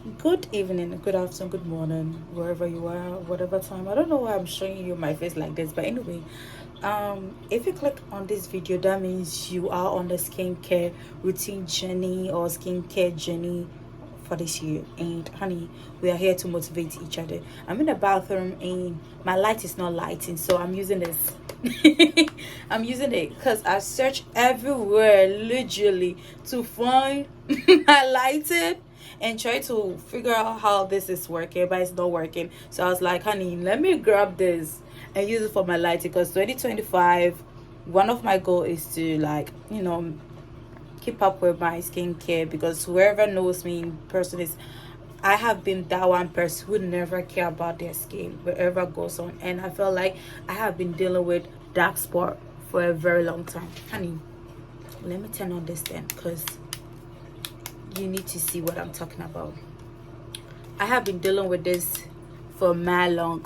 Good evening, good afternoon, good morning, wherever you are, whatever time. I don't know why I'm showing you my face like this, but anyway, if you click on this video, that means you are on the skincare routine journey or skincare journey for this year. And honey, we are here to motivate each other. I'm in the bathroom and my light is not lighting, so I'm using this. I'm using it because I searched everywhere literally to find my lighting and try to figure out how this is working, but it's not working. So I was like, honey, let me grab this and use it for my lighting, because 2025, one of my goal is to, like, keep up with my skincare, because whoever knows me in person is, I have been that one person who never care about their skin wherever goes on, and I feel like I have been dealing with dark spot for a very long time. Honey, let me turn on this then, because you need to see what I'm talking about. I have been dealing with this for mad long,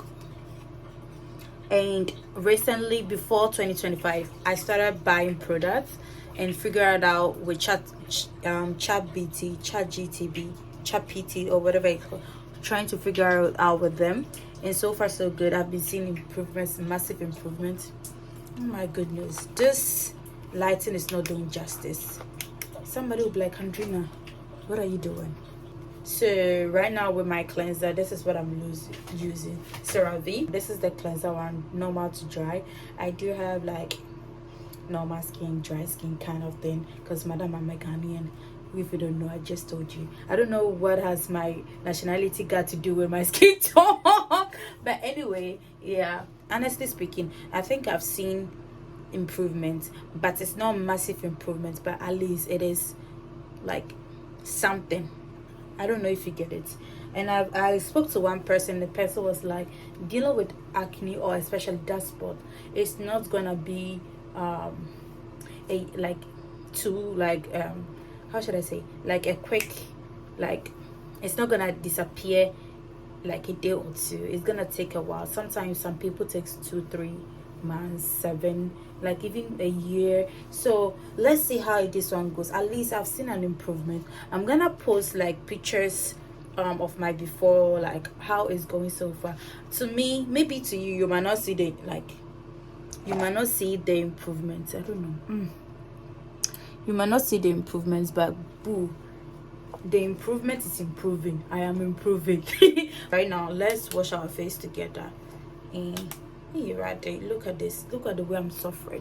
and recently, before 2025, I started buying products and figured out with chat GTB, chat PT, or whatever it's called, trying to figure out with them. And so far so good. I've been seeing improvements, massive improvements. Oh my goodness, this lighting is not doing justice. Somebody will be like, Andrina, what are you doing? So right now with my cleanser, this is what I'm using. CeraVe. This is the cleanser one, normal to dry. I do have like normal skin, dry skin kind of thing, because madam, I'm a Ghanaian. If you don't know, I just told you. I don't know what has my nationality got to do with my skin tone. But anyway, yeah, honestly speaking, I think I've seen improvement, but it's not massive improvement, but at least it is like something. I don't know if you get it. And I spoke to one person. The person was like, dealing with acne or especially dark spot, it's not gonna be a like too like how should I say, like a quick, like, it's not gonna disappear like a day or two. It's gonna take a while. Sometimes some people takes 2 3 months, 7, like even a year. So let's see how this one goes. At least I've seen an improvement. I'm gonna post like pictures of my before, like how it's going so far. To me, maybe to you, you might not see the, like, you might not see the improvements. I don't know. You might not see the improvements, but boo, the improvement is improving. I am improving. Right now, let's wash our face together. And hey, right there, look at this. Look at the way I'm suffering.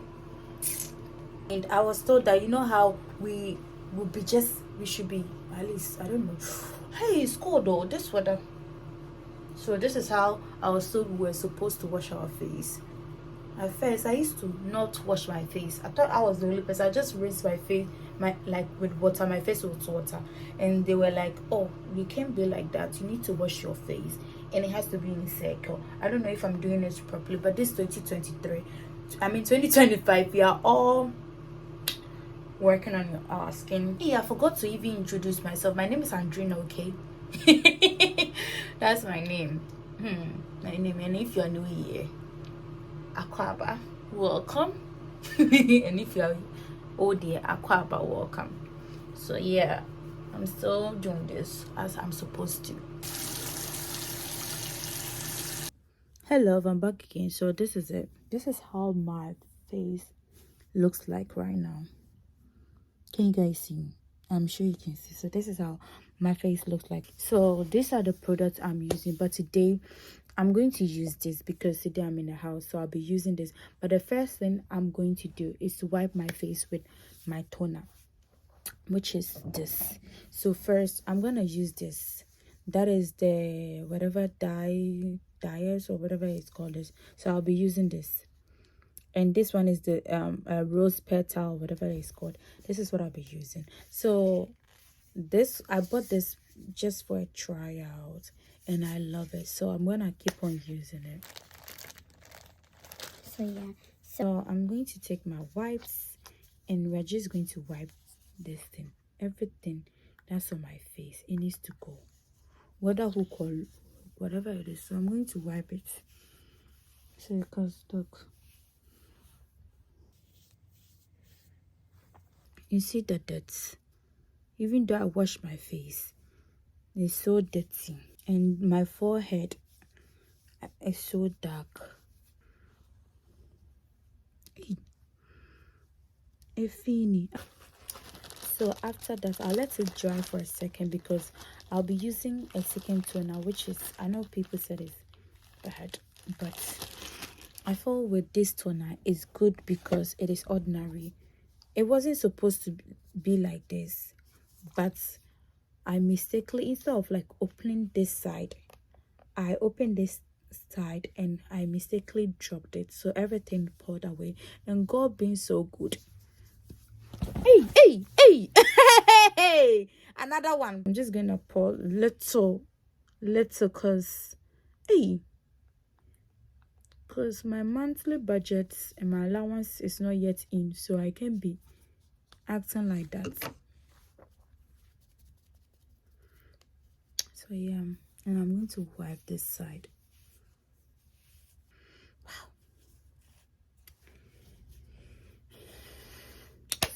And I was told that, you know how we would be just, we should be, at least, I don't know. Hey, it's cold though, this weather. So this is how I was told we were supposed to wash our face. At first, I used to not wash my face. I thought I was the only person. I just rinsed my face, my, like, with water, my face with water. And they were like, oh, you can't be like that. You need to wash your face. And it has to be in a circle. I don't know if I'm doing it properly, but this 2023, I mean 2025, we are all working on our skin. Yeah, I forgot to even introduce myself. My name is Andrina, okay? That's my name. My name. And if you're new here, Akwaba, welcome. And if you're old there, Akwaba, welcome. So yeah, I'm still doing this as I'm supposed to. Hello, I'm back again. So this is it. This is how my face looks like right now. Can you guys see? I'm sure you can see. So this is how my face looks like. So these are the products I'm using, but today I'm going to use this because today I'm in the house, so I'll be using this. But the first thing I'm going to do is to wipe my face with my toner, which is this. So first I'm gonna use this. That is the whatever Thayers or whatever it's called. This. So I'll be using this. And this one is the rose petal, whatever it's called. This is what I'll be using. So this, I bought this just for a tryout, and I love it, so I'm gonna keep on using it. So yeah, so I'm going to take my wipes, and we're just going to wipe this thing, everything that's on my face. It needs to go, whether hook or whatever it is. So I'm going to wipe it. So because look, you see the dirt. Even though I wash my face, is so dirty, and my forehead is so dark. Ifini. So after that, I'll let it dry for a second because I'll be using a second toner, which is, I know people said it's bad, but I feel with this toner is good because it is ordinary. It wasn't supposed to be like this, but I mistakenly, instead of like opening this side, I opened this side and I mistakenly dropped it, so everything poured away. And God being so good, hey hey, another one. I'm just gonna pour little because because my monthly budget and my allowance is not yet in, so I can't be acting like that. So yeah, and I'm going to wipe this side. Wow.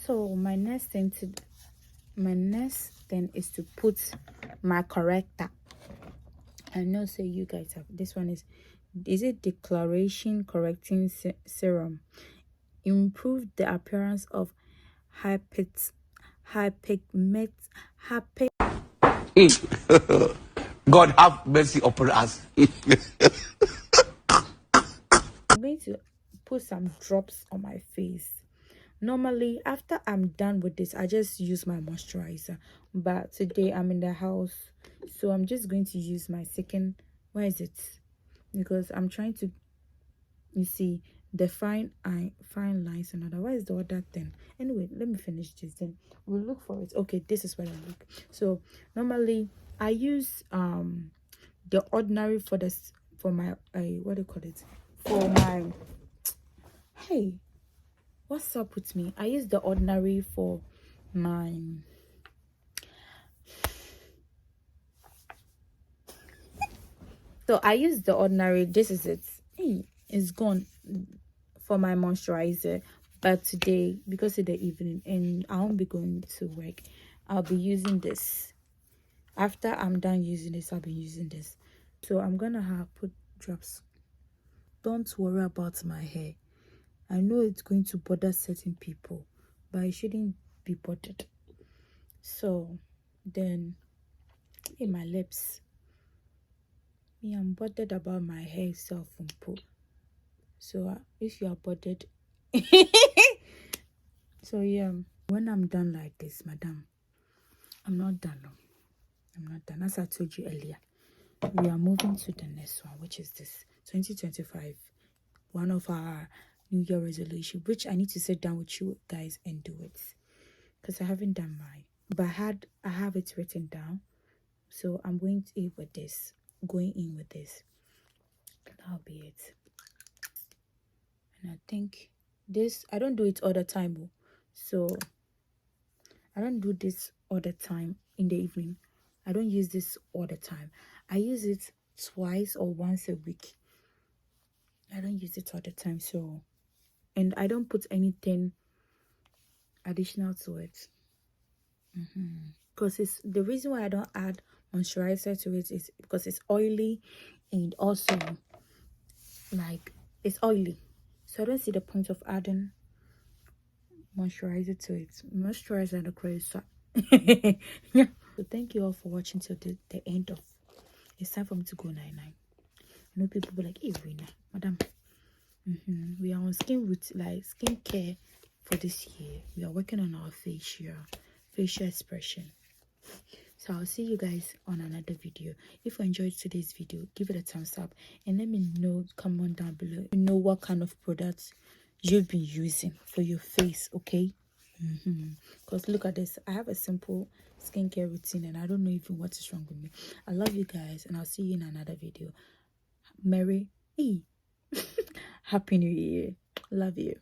So my next thing is to put my corrector. I know, so you guys have this one. Is it Declaration Correcting Serum? Improve the appearance of hyperpigment. God have mercy upon us. I'm going to put some drops on my face. Normally, after I'm done with this, I just use my moisturizer. But today I'm in the house, so I'm just going to use my second. Where is it? Because I'm trying to, you see, the fine lines and other. Where is the other thing? Anyway, let me finish this, then we'll look for it. Okay, this is where I look. So normally I use the ordinary for this, for my what do you call it, for my, hey, what's up with me? I use the ordinary for my, so I use the ordinary. This is it. Hey, it's gone, for my moisturizer. But today, because it's the evening and I won't be going to work, I'll be using this. After I'm done using this, I'll be using this. So I'm gonna put drops. Don't worry about my hair. I know it's going to bother certain people, but it shouldn't be bothered. So then, in my lips, me, I'm bothered about my hair itself and put. So if you are bothered, so yeah, when I'm done like this, madam, I'm not done. No. I'm not done. As I told you earlier, we are moving to the next one, which is this 2025, one of our New Year resolution, which I need to sit down with you guys and do it, because I haven't done mine, but I have it written down. So I'm going in with this. That'll be it. And I think this, I don't do it all the time, so I don't do this all the time in the evening. I don't use this all the time. I use it twice or once a week. I don't use it all the time. So, and I don't put anything additional to it. Because it's the reason why I don't add moisturizer to it is because it's oily, and also like it's oily. So I don't see the point of adding moisturizer to it. Moisturizer the crazy. Yeah. So thank you all for watching till the end of. It's time for me to go 9-9. I know people be like, hey, Rina, madam. We are on skincare for this year. We are working on our facial expression. So I'll see you guys on another video. If you enjoyed today's video, give it a thumbs up and let me know, comment down below, know what kind of products you've been using for your face, okay? Because look at this, I have a simple skincare routine and I don't know even what is wrong with me. I love you guys and I'll see you in another video. Happy New Year. Love you.